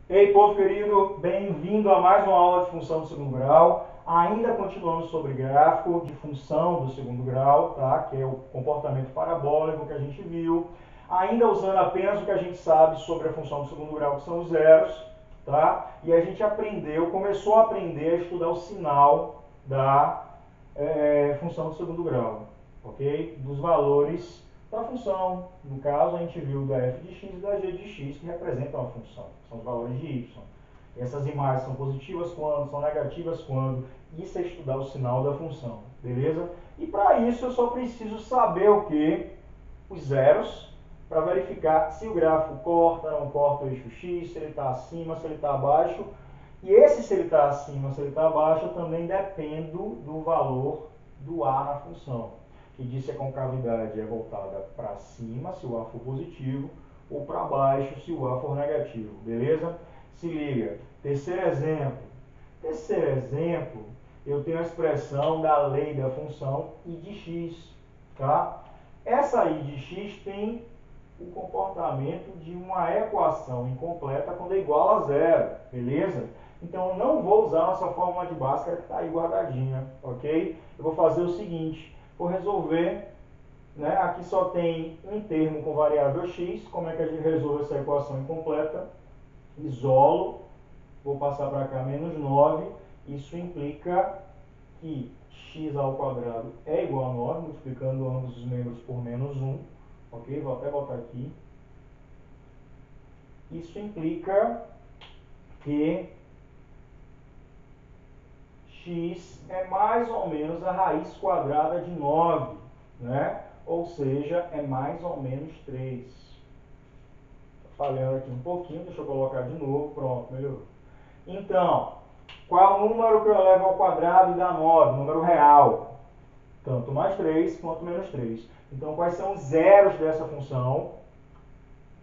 Ei, povo querido, bem-vindo a mais uma aula de função do segundo grau. Ainda continuando sobre gráfico de função do segundo grau, tá? Que é o comportamento parabólico que a gente viu. Ainda usando apenas o que a gente sabe sobre a função do segundo grau, que são os zeros, tá? E a gente começou a aprender a estudar o sinal da função do segundo grau, ok? Dos valores da função. No caso, a gente viu da f de x e da g de x, que representam a função, são os valores de y. E essas imagens são positivas quando, são negativas quando. Isso é estudar o sinal da função, beleza? E para isso eu só preciso saber o que? Os zeros, para verificar se o gráfico corta, não corta o eixo x, se ele está acima, se ele está abaixo. E esse, se ele está acima, se ele está abaixo, eu também dependo do valor do A na função, que diz se a concavidade é voltada para cima, se o A for positivo, ou para baixo, se o A for negativo, beleza? Se liga, terceiro exemplo. Terceiro exemplo, eu tenho a expressão da lei da função I de x, tá? Essa I de x tem o comportamento de uma equação incompleta quando é igual a zero, beleza? Então eu não vou usar a nossa fórmula de Bhaskara que está aí guardadinha, ok? Eu vou fazer o seguinte, vou resolver, né? Aqui só tem um termo com variável x, como é que a gente resolve essa equação incompleta? Isolo, vou passar para cá menos 9, isso implica que x ao quadrado é igual a 9, multiplicando ambos os membros por menos 1, ok? Vou até botar aqui. Isso implica que x é mais ou menos a raiz quadrada de 9, né? Ou seja, é mais ou menos 3. Falhando aqui um pouquinho, deixa eu colocar de novo, pronto, melhorou. Então, qual é o número que eu elevo ao quadrado e dá 9? Número real. Tanto mais 3 quanto menos 3. Então, quais são os zeros dessa função?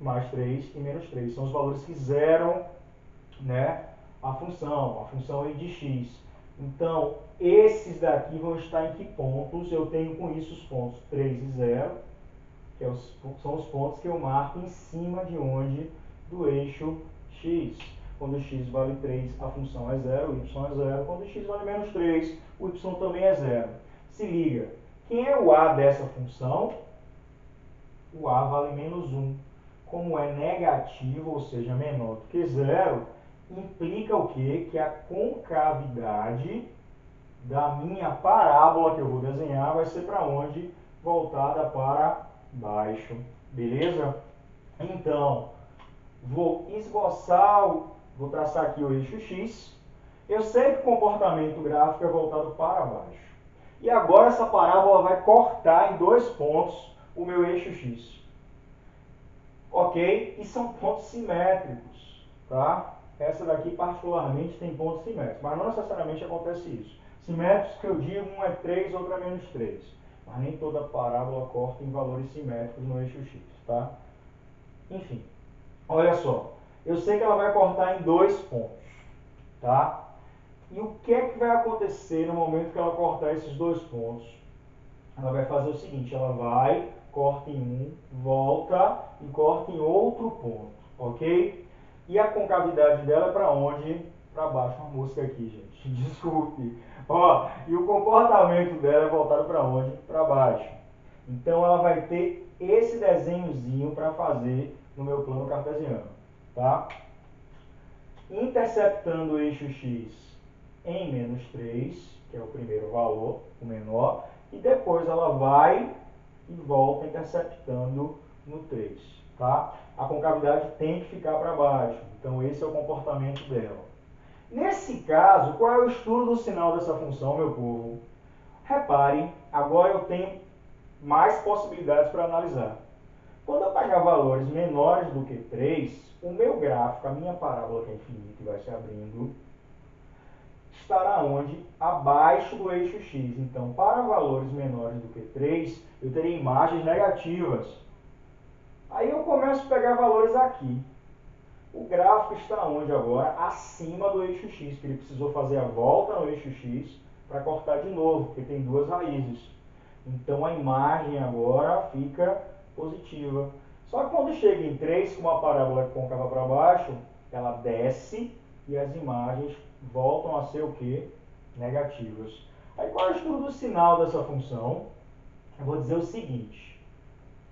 Mais 3 e menos 3. São os valores que zeram, né, a função I de x. Então, esses daqui vão estar em que pontos? Eu tenho com isso os pontos 3 e 0, que são os pontos que eu marco em cima de onde? Do eixo x. Quando x vale 3, a função é 0, o y é 0. Quando x vale menos 3, o y também é 0. Se liga, quem é o a dessa função? O a vale menos 1. Como é negativo, ou seja, menor do que 0, implica o quê? Que a concavidade da minha parábola que eu vou desenhar vai ser para onde? Voltada para baixo. Beleza? Então, vou traçar aqui o eixo x. Eu sei que o comportamento gráfico é voltado para baixo. E agora essa parábola vai cortar em dois pontos o meu eixo x. Ok? E são pontos simétricos, tá? Essa daqui particularmente tem pontos simétricos, mas não necessariamente acontece isso. Simétricos que eu digo, um é 3, outro é menos 3. Mas nem toda parábola corta em valores simétricos no eixo x, tá? Enfim, olha só. Eu sei que ela vai cortar em dois pontos, tá? E o que é que vai acontecer no momento que ela cortar esses dois pontos? Ela vai fazer o seguinte, ela vai, corta em um, volta e corta em outro ponto, ok? E a concavidade dela é para onde? Para baixo, uma música aqui, gente, desculpe. Ó, e o comportamento dela é voltado para onde? Para baixo. Então ela vai ter esse desenhozinho para fazer no meu plano cartesiano, tá? Interceptando o eixo x em menos 3, que é o primeiro valor, o menor, e depois ela vai e volta interceptando no 3, tá? A concavidade tem que ficar para baixo, então esse é o comportamento dela. Nesse caso, qual é o estudo do sinal dessa função, meu povo? Repare, agora eu tenho mais possibilidades para analisar. Quando eu pegar valores menores do que 3, o meu gráfico, a minha parábola que é infinita e vai se abrindo, estará onde? Abaixo do eixo x. Então, para valores menores do que 3, eu terei imagens negativas. Aí eu começo a pegar valores aqui. O gráfico está onde agora? Acima do eixo x, porque ele precisou fazer a volta no eixo x para cortar de novo, porque tem duas raízes. Então a imagem agora fica positiva. Só que quando chega em 3, com uma parábola côncava para baixo, ela desce e as imagens voltam a ser o quê? Negativas. Aí qual é o estudo do sinal dessa função? Eu vou dizer o seguinte: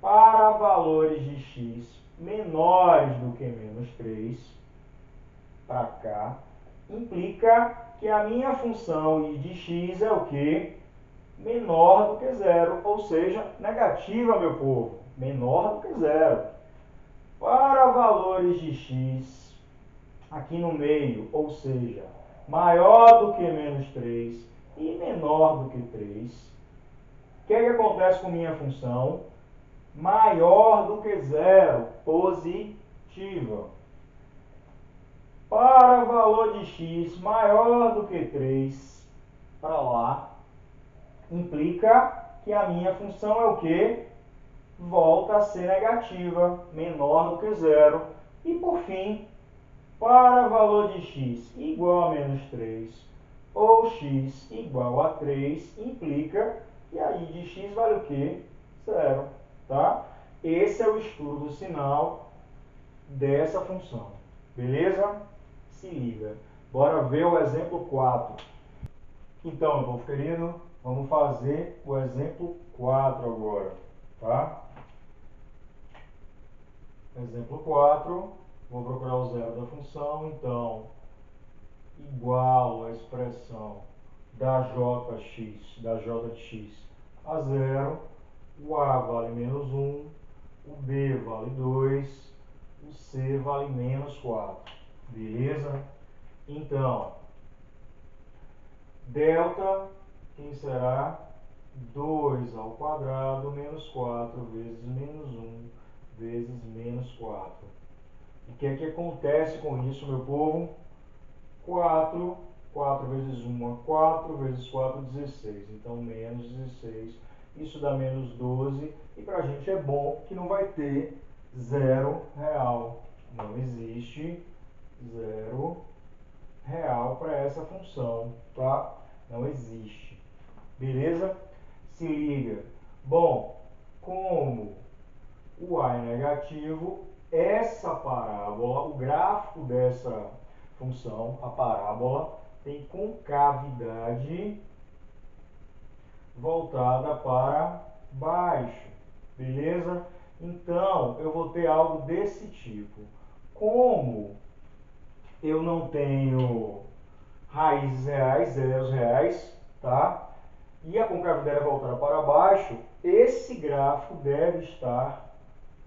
para valores de x menores do que menos 3, para cá, implica que a minha função de x é o quê? Menor do que zero, ou seja, negativa, meu povo, menor do que zero. Para valores de x aqui no meio, ou seja, maior do que menos 3 e menor do que 3, o que acontece com minha função? Maior do que zero, positiva. Para valor de x maior do que 3, para lá, implica que a minha função é o quê? Volta a ser negativa, menor do que zero. E por fim, para valor de x igual a menos 3 ou x igual a 3, implica que aí de x vale o quê? Zero. Tá? Esse é o estudo do sinal dessa função. Beleza? Se liga. Bora ver o exemplo 4. Então, meu povo querido, vamos fazer o exemplo 4 agora. Tá? Exemplo 4, vou procurar o zero da função, então, igual a expressão da j de x a zero, o a vale menos 1, o b vale 2, o c vale menos 4. Beleza? Então, delta, quem será? 2 ao quadrado menos 4 vezes menos 1 vezes menos 4. O que é que acontece com isso, meu povo? 4 vezes 1 é 4, vezes 4, 16. Então, menos 16. Isso dá menos 12. E para a gente é bom que não vai ter zero real. Não existe zero real para essa função, tá? Não existe. Beleza? Se liga. Bom, como o a é negativo, essa parábola, o gráfico dessa função, a parábola, tem concavidade voltada para baixo. Beleza? Então, eu vou ter algo desse tipo. Como eu não tenho raízes reais, zeros reais, tá? E a concavidade é voltada para baixo, esse gráfico deve estar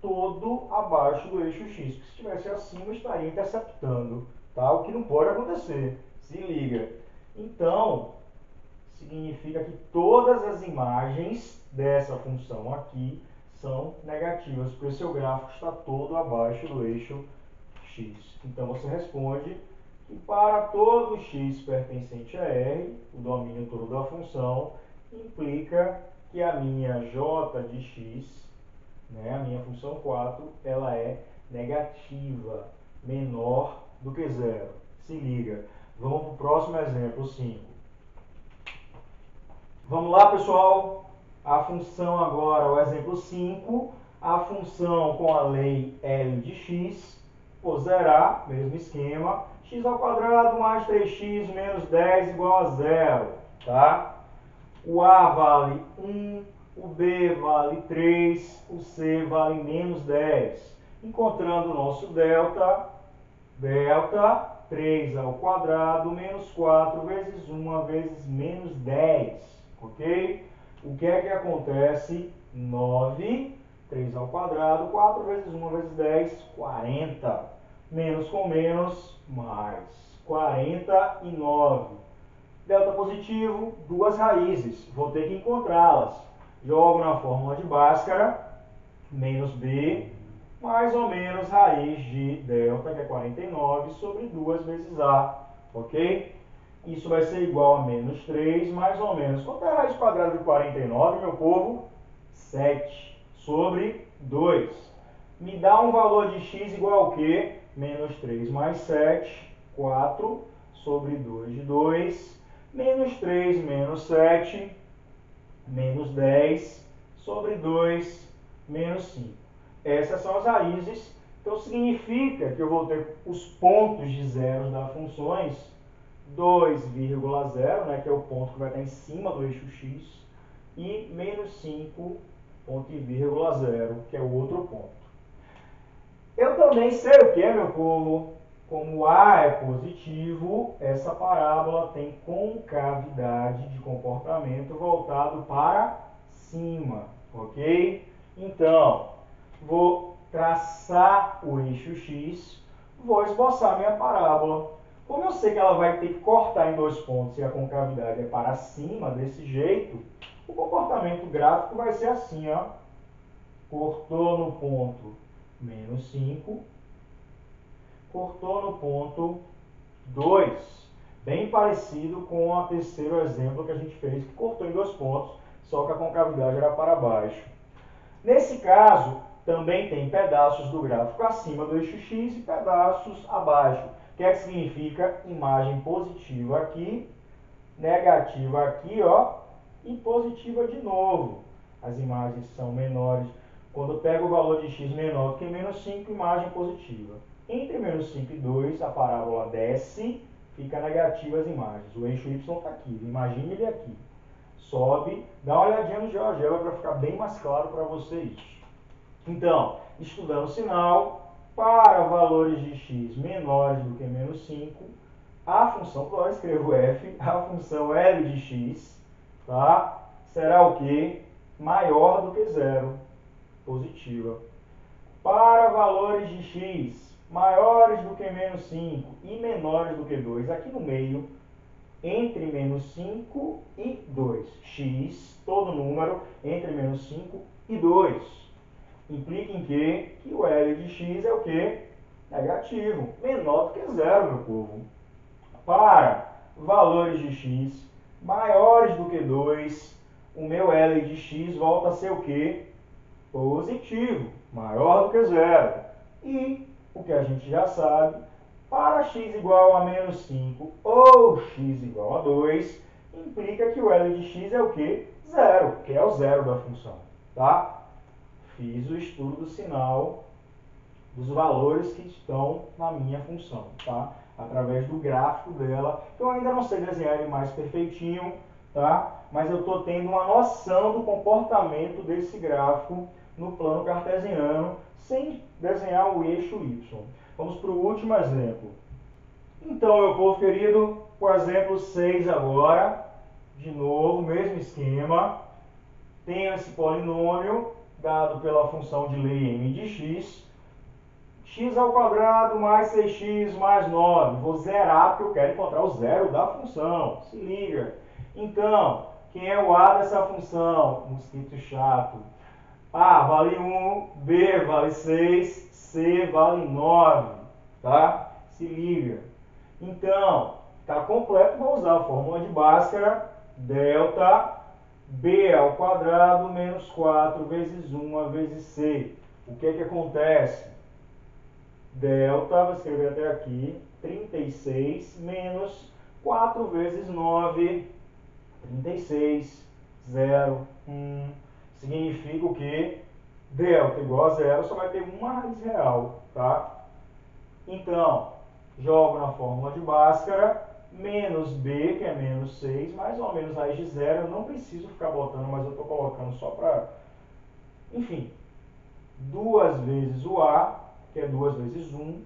todo abaixo do eixo x, porque se estivesse acima, estaria interceptando, tá? O que não pode acontecer. Se liga. Então, significa que todas as imagens dessa função aqui são negativas, porque o seu gráfico está todo abaixo do eixo x. Então, você responde que para todo x pertencente a R, o domínio todo da função, implica que a minha j de x, né, a minha função 4, ela é negativa, menor do que zero. Se liga. Vamos para o próximo exemplo, 5. Vamos lá, pessoal. A função agora, o exemplo 5, a função com a lei L de x, vou zerar, mesmo esquema, x ao quadrado mais 3x menos 10 igual a zero, tá? O a vale 1, o b vale 3, o c vale menos 10. Encontrando o nosso delta, 3 ao quadrado menos 4 vezes 1 vezes menos 10, ok? O que é que acontece? 9, 3 ao quadrado, 4 vezes 1 vezes 10, 40. Menos com menos, mais. 49. Delta positivo, duas raízes. Vou ter que encontrá-las. Jogo na fórmula de Bhaskara, menos b, mais ou menos raiz de delta, que é 49, sobre 2 vezes a. Ok? Isso vai ser igual a menos 3, mais ou menos. Quanto é a raiz quadrada de 49, meu povo? 7 sobre 2. Me dá um valor de x igual ao quê? Menos 3 mais 7, 4 sobre 2 de 2. Menos 3 menos 7, menos 10 sobre 2, menos 5. Essas são as raízes Então significa que eu vou ter os pontos de zeros das funções 2,0, né, que é o ponto que vai estar em cima do eixo x, e menos 5, ponto e vírgula 0, que é o outro ponto. Eu também sei o que, meu povo? Como A é positivo, essa parábola tem concavidade de comportamento voltado para cima, ok? Então, vou traçar o eixo x, vou esboçar minha parábola. Como eu sei que ela vai ter que cortar em dois pontos e a concavidade é para cima, desse jeito, o comportamento gráfico vai ser assim, ó. Cortou no ponto menos 5, cortou no ponto 2. Bem parecido com o terceiro exemplo que a gente fez, que cortou em dois pontos, só que a concavidade era para baixo. Nesse caso, também tem pedaços do gráfico acima do eixo x e pedaços abaixo. O que é que significa? Imagem positiva aqui, negativa aqui, ó, e positiva de novo. As imagens são menores. Quando eu pego o valor de x menor do que menos 5, imagem positiva. Entre menos 5 e 2, a parábola desce, fica negativa as imagens. O eixo y está aqui, imagine ele aqui. Sobe, dá uma olhadinha no GeoGebra para ficar bem mais claro para vocês. Então, estudando o sinal, para valores de x menores do que menos 5, a função, agora eu escrevo f, a função L de x, tá? Será o quê? Maior do que zero, positiva. Para valores de x maiores do que menos 5 e menores do que 2, aqui no meio, entre menos 5 e 2. X, todo número, entre menos 5 e 2. Implica em quê? Que o L de x é o quê? Negativo, menor do que zero, meu povo. Para valores de x maiores do que 2, o meu L de x volta a ser o quê? Positivo, maior do que zero. E o que a gente já sabe, para x igual a menos 5 ou x igual a 2, implica que o L de x é o quê? Zero, que é o zero da função. Tá? Fiz o estudo do sinal dos valores que estão na minha função, tá? Através do gráfico dela. Eu ainda não sei desenhar ele mais perfeitinho, tá? Mas eu estou tendo uma noção do comportamento desse gráfico no plano cartesiano, sem desenhar o eixo y. Vamos para o último exemplo. Então, meu povo querido, o exemplo 6 agora. De novo, mesmo esquema. Tenho esse polinômio dado pela função de lei m de x. X ao quadrado mais 6x mais 9. Vou zerar porque eu quero encontrar o zero da função. Se liga. Então, quem é o A dessa função? Mosquito chato. A vale 1, B vale 6, C vale 9. Tá? Se liga. Então, está completo, vou usar a fórmula de Bhaskara. Delta B ao quadrado menos 4 vezes 1 vezes C. O que é que acontece? Delta, vou escrever até aqui, 36 menos 4 vezes 9, 36, 0, 1. Significa o que? Delta igual a zero, só vai ter uma raiz real, tá? Então, jogo na fórmula de Bhaskara, menos b, que é menos 6, mais ou menos raiz de zero. Eu não preciso ficar botando, mas eu estou colocando só para... Enfim, 2 vezes o a, que é 2 vezes 1,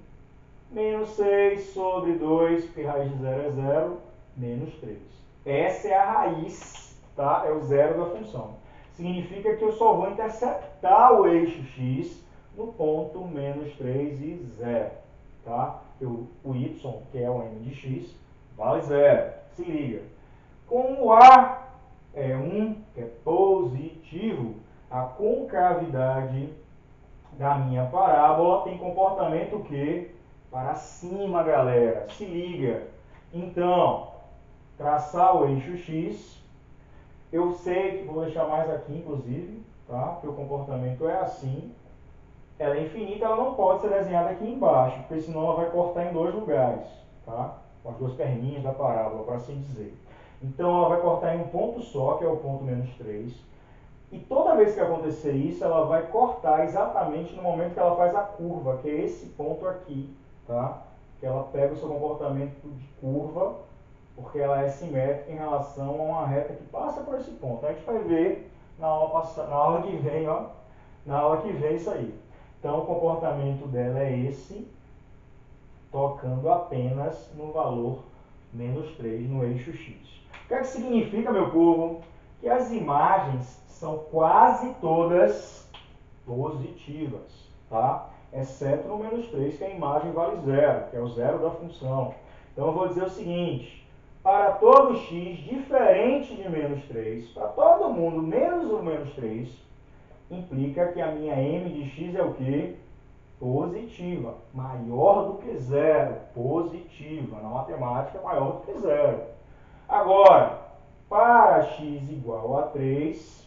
menos 6 sobre 2, porque raiz de 0 é 0, menos 3. Essa é a raiz, tá? É o zero da função. Significa que eu só vou interceptar o eixo x no ponto menos 3 e 0, tá? O y, que é o m de x, vale 0. Se liga. Como o a é 1, que é positivo, a concavidade da minha parábola tem comportamento o quê? Para cima, galera. Se liga. Então, traçar o eixo x. Eu sei que vou deixar mais aqui, inclusive, tá? Que o comportamento é assim. Ela é infinita, ela não pode ser desenhada aqui embaixo, porque senão ela vai cortar em dois lugares, tá? Com as duas perninhas da parábola, para assim dizer. Então, ela vai cortar em um ponto só, que é o ponto menos 3. E toda vez que acontecer isso, ela vai cortar exatamente no momento que ela faz a curva, que é esse ponto aqui, tá? Que ela pega o seu comportamento de curva, porque ela é simétrica em relação a uma reta que passa por esse ponto. A gente vai ver na aula que vem, ó, na aula que vem isso aí. Então o comportamento dela é esse, tocando apenas no valor menos 3 no eixo X. O que é que significa, meu povo? Que as imagens são quase todas positivas, tá? Exceto no menos 3, que a imagem vale zero, que é o zero da função. Então eu vou dizer o seguinte: para todo x diferente de menos 3, para todo mundo menos o menos 3, implica que a minha m de x é o quê? Positiva, maior do que zero, positiva. Na matemática, maior do que zero. Agora, para x igual a 3,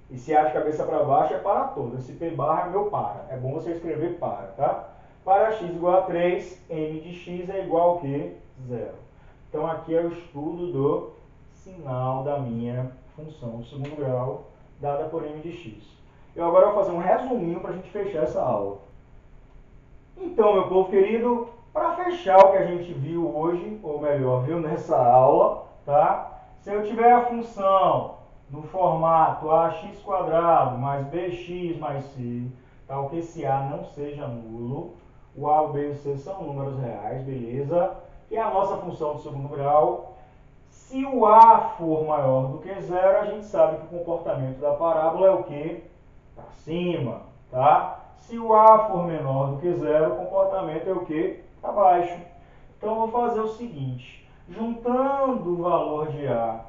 e se A de cabeça para baixo é para todo. Esse P barra é meu para. É bom você escrever para, tá? Para x igual a 3, m de x é igual ao quê? Zero. Então, aqui é o estudo do sinal da minha função de segundo grau, dada por m de x. Eu agora vou fazer um resuminho para a gente fechar essa aula. Então, meu povo querido, para fechar o que a gente viu hoje, ou melhor, viu nessa aula, tá? Se eu tiver a função no formato ax² mais bx mais c, tal que esse a não seja nulo, o a, o b e o c são números reais, beleza? E a nossa função de segundo grau, se o a for maior do que zero, a gente sabe que o comportamento da parábola é o quê? Para cima, tá? Se o a for menor do que zero, o comportamento é o quê? Para baixo. Então, eu vou fazer o seguinte, juntando o valor de a,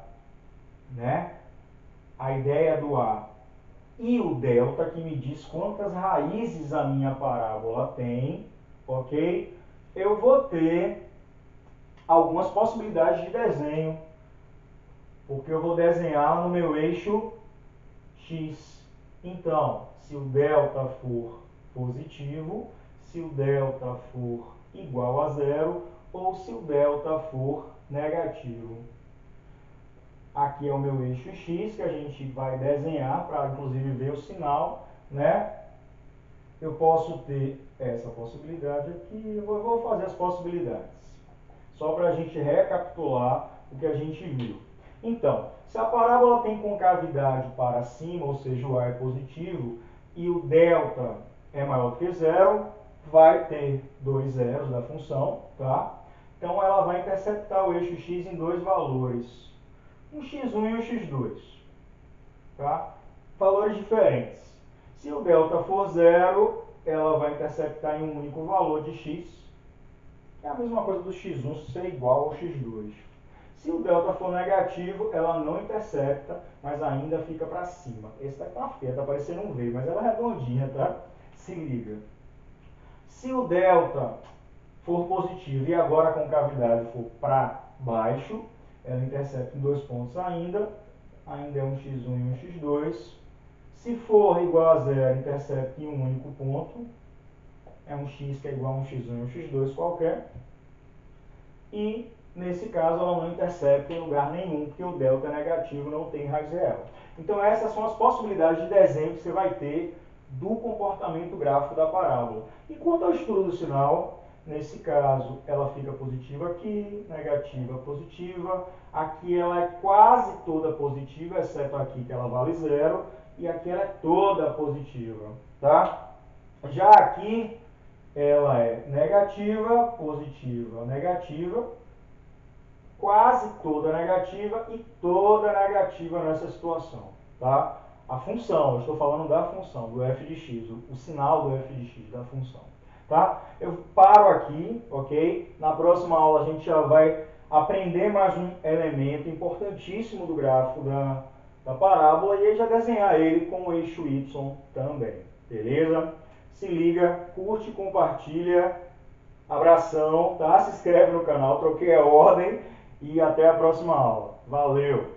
né? A ideia do a e o delta, que me diz quantas raízes a minha parábola tem, ok? Eu vou ter algumas possibilidades de desenho, porque eu vou desenhar no meu eixo x. Então, se o delta for positivo, se o delta for igual a zero, ou se o delta for negativo. Aqui é o meu eixo x, que a gente vai desenhar para, inclusive, ver o sinal, né? Eu posso ter essa possibilidade aqui, eu vou fazer as possibilidades, só para a gente recapitular o que a gente viu. Então, se a parábola tem concavidade para cima, ou seja, o a é positivo, e o delta é maior do que zero, vai ter dois zeros da função, tá? Então, ela vai interceptar o eixo x em dois valores, um x1 e um x2, tá? Valores diferentes. Se o delta for zero, ela vai interceptar em um único valor de x, é a mesma coisa do x1 ser igual ao x2. Se o delta for negativo, ela não intercepta, mas ainda fica para cima. Esse daqui tá feio, tá parecendo um V, mas ela é redondinha, tá? Se liga. Se o delta for positivo e agora a concavidade for para baixo, ela intercepta em dois pontos ainda é um x1 e um x2. Se for igual a zero, intercepta em um único ponto, é um x que é igual a um x1 e um x2 qualquer. E, nesse caso, ela não intercepta em lugar nenhum, porque o delta é negativo, não tem raiz real. Então, essas são as possibilidades de desenho que você vai ter do comportamento gráfico da parábola. E quanto ao estudo do sinal, nesse caso, ela fica positiva aqui, negativa, positiva. Aqui ela é quase toda positiva, exceto aqui que ela vale zero. E aqui ela é toda positiva, tá? Já aqui, ela é negativa, positiva, negativa, quase toda negativa e toda negativa nessa situação, tá? A função, eu estou falando da função, do f de x, o sinal do f de x, da função, tá? Eu paro aqui, ok? Na próxima aula a gente já vai aprender mais um elemento importantíssimo do gráfico da parábola e aí já desenhar ele com o eixo y também, beleza? Se liga, curte, compartilha, abração, tá? Se inscreve no canal, troquei a ordem e até a próxima aula. Valeu!